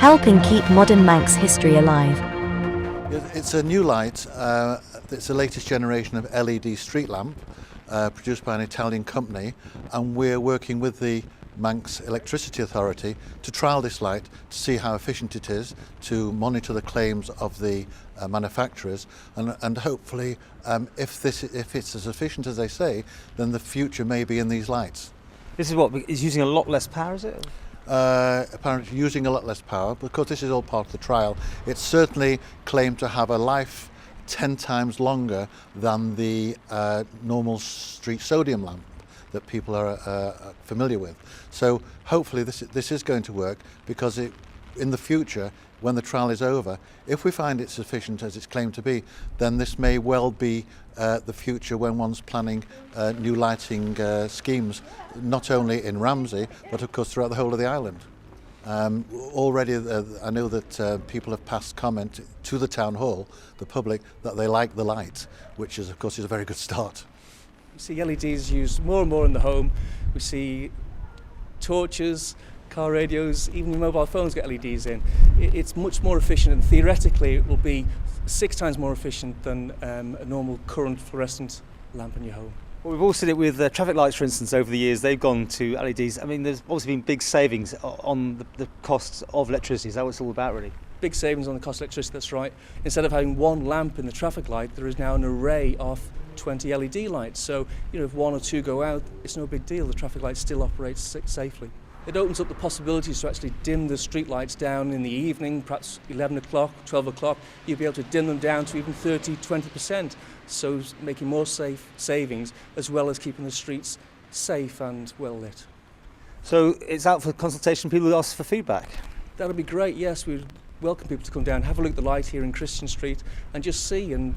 helping keep modern Manx history alive. It's a new light. It's the latest generation of LED street lamp produced by an Italian company, and we're working with the Manx Electricity Authority to trial this light to see how efficient it is, to monitor the claims of the manufacturers, and hopefully if it's as efficient as they say, then the future may be in these lights. This is what is using a lot less power, is it? Apparently using a lot less power, because this is all part of the trial. It's certainly claimed to have a life 10 times longer than the normal street sodium lamp that people are familiar with. So hopefully this is going to work, because in the future, when the trial is over, if we find it's sufficient as it's claimed to be, then this may well be the future when one's planning new lighting schemes, not only in Ramsey, but of course throughout the whole of the island. Already I know that people have passed comment to the town hall, the public, that they like the light, which is of course is a very good start. We see LEDs used more and more in the home. We see torches, car radios, even mobile phones get LEDs in. It's much more efficient, and theoretically it will be 6 times more efficient than a normal current fluorescent lamp in your home. Well, we've all seen it with traffic lights, for instance, over the years. They've gone to LEDs. I mean, there's obviously been big savings on the costs of electricity. Is that what it's all about, really? Big savings on the cost of electricity, that's right. Instead of having one lamp in the traffic light, there is now an array of 20 LED lights. So, if 1 or 2 go out, it's no big deal. The traffic light still operates safely. It opens up the possibilities to actually dim the street lights down in the evening, perhaps 11 o'clock, 12 o'clock. You'll be able to dim them down to even 30, 20%, so making more savings, as well as keeping the streets safe and well lit. So it's out for consultation, people ask for feedback? That'll be great, yes. We'd welcome people to come down, have a look at the light here in Christian Street, and just see and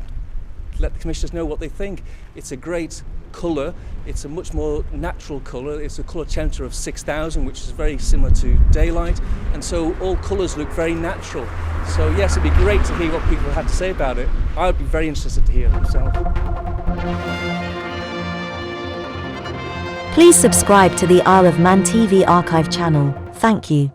let the commissioners know what they think. It's a great colour, it's a much more natural colour, it's a colour temperature of 6,000, which is very similar to daylight, and so all colours look very natural. So yes, it'd be great to hear what people had to say about it. I would be very interested to hear myself. Please subscribe to the Isle of Man TV archive channel. Thank you.